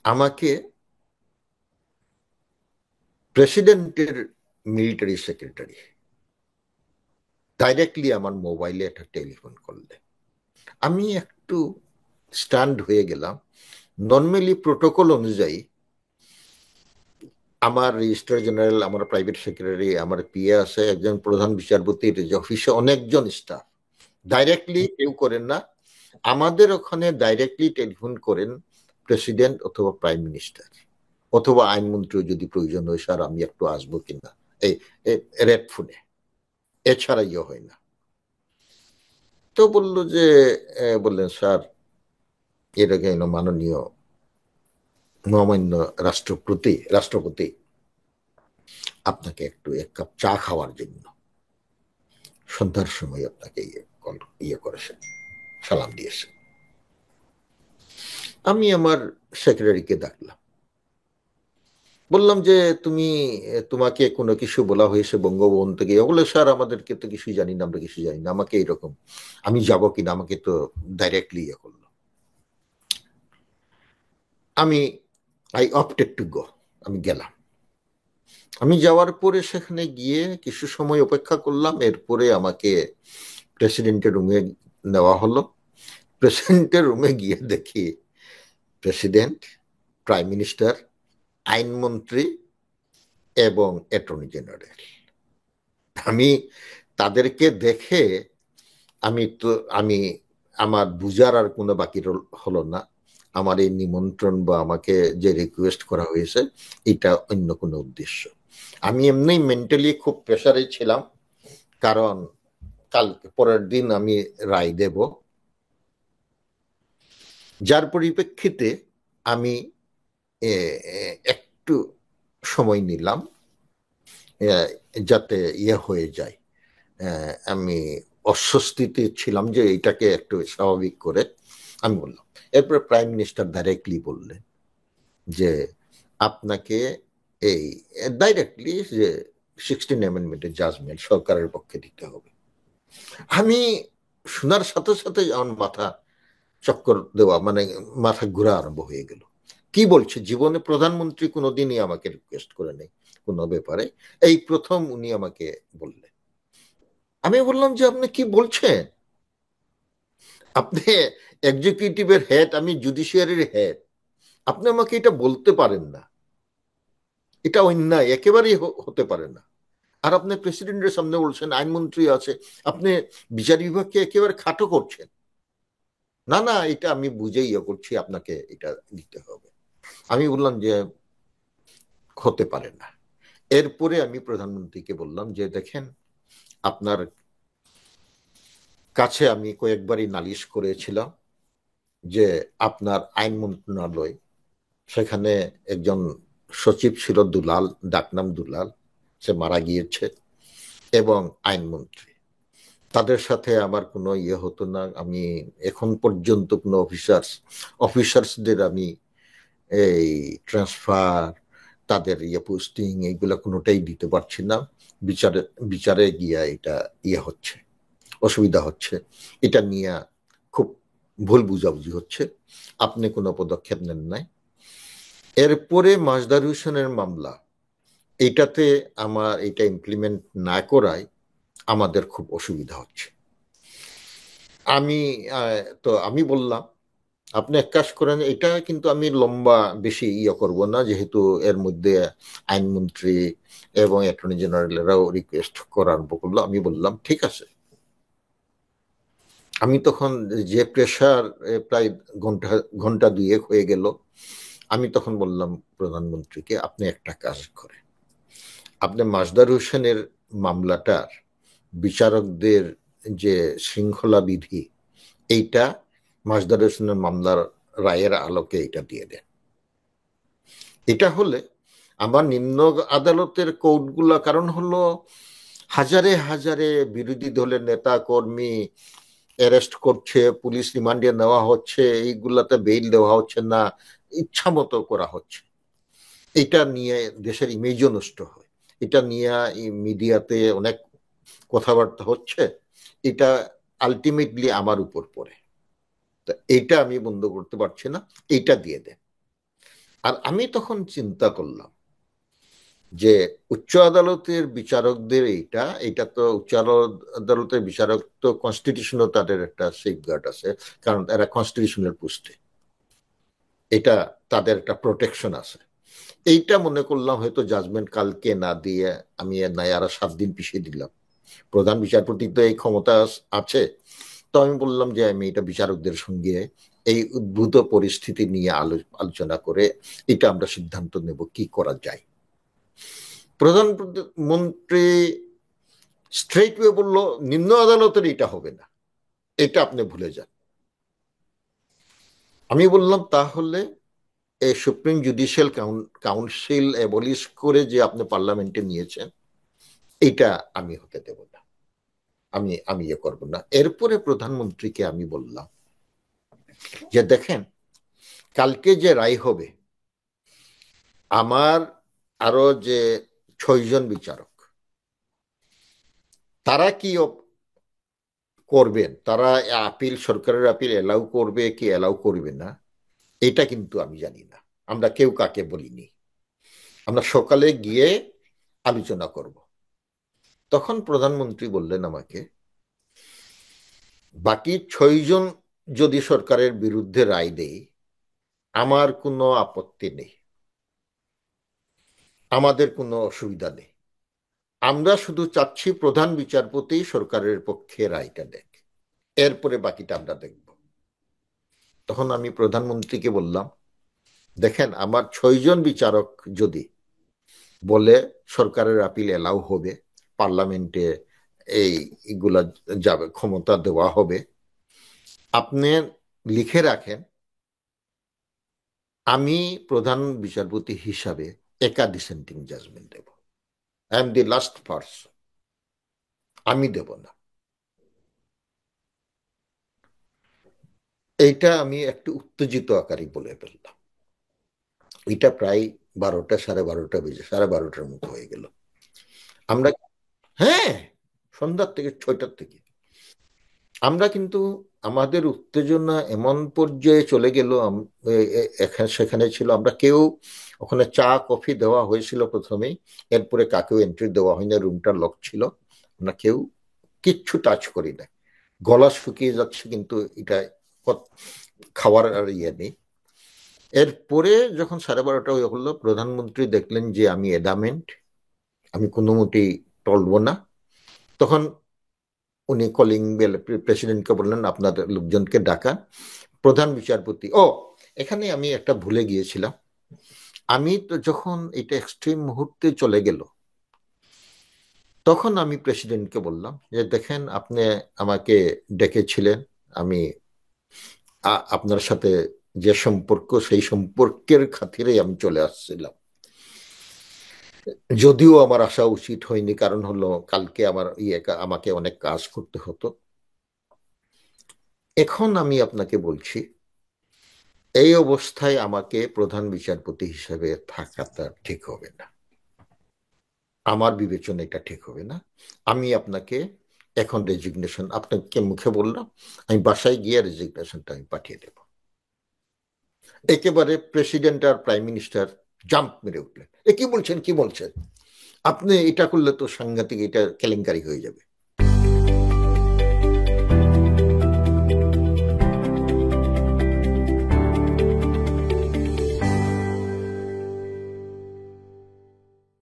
আমাকে প্রেসিডেন্টের military secretary directly আমার মোবাইলে একটা টেলিফোন করলেন। আমি একটু স্ট্যান্ড হয়ে গেলাম। নর্মালি প্রোটোকল অনুযায়ী আমার রেজিস্ট্রার জেনারেল, আমার প্রাইভেট সেক্রেটারি, আমার পিএ আছে, একজন প্রধান বিচারপতির যে অফিসে অনেকজন স্টাফ ডাইরেক্টলি কেউ করেন না। আমাদের ওখানে ডাইরেক্টলি টেলিফোন করেন প্রেসিডেন্ট অথবা প্রাইম মিনিস্টার অথবা আইনমন্ত্রী যদি প্রয়োজন হয়, স্যার আমি একটু আসবো কিনা, এই রেড ফোনে, এছাড়া ইয়ে হয় না। তো বললো যে বললেন স্যার, এটাকে মাননীয় মহামান্য রাষ্ট্রপতি আপনাকে একটু এক কাপ চা খাওয়ার জন্য সন্ধ্যার সময় আপনাকে ইয়ে করেছেন, সালাম দিয়েছেন। আমি আমার সেক্রেটারিকে ডাকলাম, বললাম যে তোমাকে কোনো কিছু বলা হয়েছে বঙ্গভবন থেকে? বলে স্যার আমাদেরকে তো কিছুই জানি না, আমরা কিছু জানি না, আমাকে এরকম আমি যাব কিনা, আমাকে তো ডাইরেক্টলি ইয়ে করলো। আমি আই অপটেড টু গো, আমি গেলাম। আমি যাওয়ার পরে সেখানে গিয়ে কিছু সময় অপেক্ষা করলাম, এরপরে আমাকে প্রেসিডেন্টের রুমে নেওয়া হলো। প্রেসিডেন্টের রুমে গিয়ে দেখি প্রেসিডেন্ট, প্রাইম মিনিস্টার, আইনমন্ত্রী এবং অ্যাটর্নি জেনারেল। আমি তাদেরকে দেখে আমি তো আমি আমার বুঝার আর কোনো বাকি হলো না। আমার এই নিমন্ত্রণ বা আমাকে যে রিকোয়েস্ট করা হয়েছে এটা অন্য কোনো উদ্দেশ্য। আমি এমনি মেন্টালি খুব প্রেসারে ছিলাম, কারণ কালকে পরের দিন আমি রায় দেব, যার পরিপ্রেক্ষিতে আমি একটু সময় নিলাম যাতে ইয়ে হয়ে যায়। আমি অস্বস্তিতে ছিলাম যে এটাকে একটু স্বাভাবিক করে আমি বললাম। এরপরে প্রাইম মিনিস্টার ডাইরেক্টলি বললেন যে আপনাকে এই ডাইরেক্টলি যে 16 অ্যামেন্ডমেন্টের জাজমেন্ট সরকারের পক্ষে দিতে হবে। আমি শোনার সাথে সাথে আমার মাথা চক্কর দেওয়া, মানে মাথা ঘোরা আরম্ভ হয়ে গেল। কি বলছে, জীবনে প্রধানমন্ত্রী কোনোদিনই আমাকে রিকোয়েস্ট করে নেই কোনো ব্যাপারে, এই প্রথম উনি আমাকে বললেন। আমি বললাম যে আপনি কি বলছেন, আপনি এক্সিকিউটিভের হেড, আমি জুডিশিয়ারির হেড, আপনি আমাকে এটা বলতে পারেন না, এটা অন্যায়, একেবারেই হতে পারে না। আর আপনি প্রেসিডেন্টের সামনে বলছেন, আইনমন্ত্রী আছে, আপনি বিচার বিভাগকে একেবারে খাটো করছেন। না না, এটা আমি বুঝে ইয়ে করছি, আপনাকে এটা দিতে হবে। আমি বললাম যে হতে পারে না। এরপরে আমি প্রধানমন্ত্রীকে বললাম যে দেখেন, আপনার কাছে আমি কয়েকবারই নালিশ করেছিলাম যে আপনার আইন মন্ত্রণালয়, সেখানে একজন সচিব ছিল দুলাল, ডাকনাম দুলাল, সে মারা গিয়েছে, এবং আইনমন্ত্রী, তাদের সাথে আমার কোনো ইয়ে হতো না। আমি এখন পর্যন্ত কোনো অফিসার্সদের আমি এই ট্রান্সফার, তাদের ইয়ে পোস্টিং, এইগুলো কোনোটাই দিতে পারছি না। বিচারে বিচারে গিয়া এটা ইয়ে হচ্ছে, অসুবিধা হচ্ছে, এটা নিয়ে খুব ভুল বুঝাবুঝি হচ্ছে, আপনি কোনো পদক্ষেপ নেন নাই। এরপরে মাজদার হোসেনের মামলা, এইটাতে আমার এটা ইমপ্লিমেন্ট না করায় আমাদের খুব অসুবিধা হচ্ছে। আমি আমি বললাম আপনি এক কাজ করেন, এটা কিন্তু আমি লম্বা বেশি ইয়ে করব না, যেহেতু এর মধ্যে আইনমন্ত্রী এবং অ্যাটর্নি জেনারেলেরাও রিকোয়েস্ট করা আরম্ভ করলো। আমি বললাম ঠিক আছে। আমি তখন যে প্রেশার, প্রায় ঘন্টা ঘন্টা দুয়েক হয়ে গেল, আমি তখন বললাম প্রধানমন্ত্রীকে আপনি একটা কাজ করেন, আপনি মাজদার হোসেনের মামলাটার বিচারকদের যে শৃঙ্খলা বিধি, এইটা মাজদার হোসেনের মামলার রায়ের আলোকে এটা দিয়ে দেন। এটা হলে আমার নিম্ন আদালতের কোর্টগুলা, কারণ হলো হাজারে হাজারে বিরোধী দলের নেতা কর্মী অ্যারেস্ট করছে, পুলিশ রিমান্ডে নেওয়া হচ্ছে, এইগুলাতে বেইল দেওয়া হচ্ছে না, ইচ্ছা মতো করা হচ্ছে। এটা নিয়ে দেশের ইমেজও নষ্ট হয়, এটা নিয়ে মিডিয়াতে অনেক কথাবার্তা হচ্ছে, এটা আলটিমেটলি আমার উপর পড়ে। তা এইটা আমি বন্ধ করতে পারছি না, এইটা দিয়ে দেন। আর আমি তখন চিন্তা করলাম যে উচ্চ আদালতের বিচারকদের এইটা এটা তো উচ্চ আদালতের বিচারক তো কনস্টিটিউশনও তাদের একটা সেফগার্ড আছে, কারণ এরা কনস্টিটিউশনের পোস্টে, এটা তাদের একটা প্রোটেকশন আছে। এইটা মনে করলাম হয়তো জাজমেন্ট কালকে না দিয়ে আমি আরো 7 দিন পিছিয়ে দিলাম। প্রধান বিচারপতি তো এই ক্ষমতা আছে। তো আমি বললাম যে আমি এটা বিচারকদের সঙ্গে এই উদ্ভূত পরিস্থিতি নিয়ে আলোচনা করে এটা আমরা সিদ্ধান্ত নেব কি করা যায়। প্রধানমন্ত্রী স্ট্রেট ওয়ে বললো নিম্ন আদালতের এটা হবে না, এটা আপনি ভুলে যান। আমি বললাম তাহলে এই সুপ্রিম জুডিশিয়াল কাউন্সিল অ্যাবলিশ করে যে আপনি পার্লামেন্টে নিয়েছেন এটা আমি হতে দেব না, আমি আমি ইয়ে করবো না। এরপরে প্রধানমন্ত্রীকে আমি বললাম যে দেখেন কালকে যে রায় হবে, আমার আরো যে 6 জন বিচারক তারা কি করবেন, তারা আপিল, সরকারের আপিল এলাউ করবে কি এলাউ করবে না এটা কিন্তু আমি জানি না, আমরা কেউ কাকে বলিনি, আমরা সকালে গিয়ে আলোচনা করব। তখন প্রধানমন্ত্রী বললেন আমাকে বাকি 6 জন যদি সরকারের বিরুদ্ধে রায় দেয় আমার কোনো আপত্তি নেই, আমাদের কোনো অসুবিধা নেই, আমরা শুধু চাচ্ছি প্রধান বিচারপতি সরকারের পক্ষে রায়টা দেখ, এরপরে বাকিটা আমরা দেখব। তখন আমি প্রধানমন্ত্রীকে বললাম দেখেন আমার 6 জন বিচারক যদি বলে সরকারের আপিল এলাও হবে, পার্লামেন্টে এইগুলা যাবে, ক্ষমতা দেওয়া হবে, আপনি লিখে রাখেন আমি প্রধান বিচারপতি হিসাবে একা ডিসেন্টিং জাজমেন্ট দেব, I am the last person, আমি দেব না। এইটা আমি একটু উত্তেজিত আকারে বলে ফেললাম। এটা প্রায় 12টা, 12:30 বেজে, 12:30টার মতো হয়ে গেল। আমরা, হ্যাঁ, সন্ধ্যার থেকে 6টার থেকে আমরা কিন্তু আমাদের উত্তেজনা এমন পর্যায়ে চলে গেল, সেখানে ছিল আমরা কেউ, ওখানে চা কফি দেওয়া হয়েছিল প্রথমেই, এরপরে কাকেও এন্ট্রি দেওয়া হয়নি, রুমটা লক ছিল, আমরা কেউ কিচ্ছু টাচ করি না, গলা শুকিয়ে যাচ্ছে কিন্তু এটা খাওয়ার আর ইয়ে নেই। এরপরে যখন 12:30 হলো প্রধানমন্ত্রী দেখলেন যে আমি এডামেন্ট, আমি কোনো মতেই টলবো না, তখন উনি কলিং বেল, প্রেসিডেন্টকে বললেন আপনাদের লোকজনকে ডাকা। প্রধান বিচারপতি, এখানে আমি একটা ভুলে গিয়েছিলাম, আমি তো যখন এটা এক্সট্রিম মুহূর্তে চলে গেল তখন আমি প্রেসিডেন্টকে বললাম যে দেখেন আপনি আমাকে ডেকেছিলেন, আমি আপনার সাথে যে সম্পর্ক সেই সম্পর্কের খাতিরে আমি চলে আসছিলাম, যদিও আমার আসা উচিত হয়নি, কারণ হলো কালকে আমার আমাকে অনেক কাজ করতে হতো। এখন আমি আপনাকে বলছি এই অবস্থায় আমাকে প্রধান বিচারপতি হিসেবে থাকাটা ঠিক হবে না, আমার বিবেচনা এটা ঠিক হবে না, আমি আপনাকে এখন রেজিগনেশন, আপনাকে মুখে বললাম, আমি বাসায় গিয়ে রেজিগনেশনটা আমি পাঠিয়ে দেব। একেবারে প্রেসিডেন্ট আর প্রাইম মিনিস্টার জাম্প মেরে উঠলেন, কি বলছেন, কি বলছেন, আপনি এটা করলে তো সাংঘাতিক, এটা কেলেঙ্কারি হয়ে যাবে।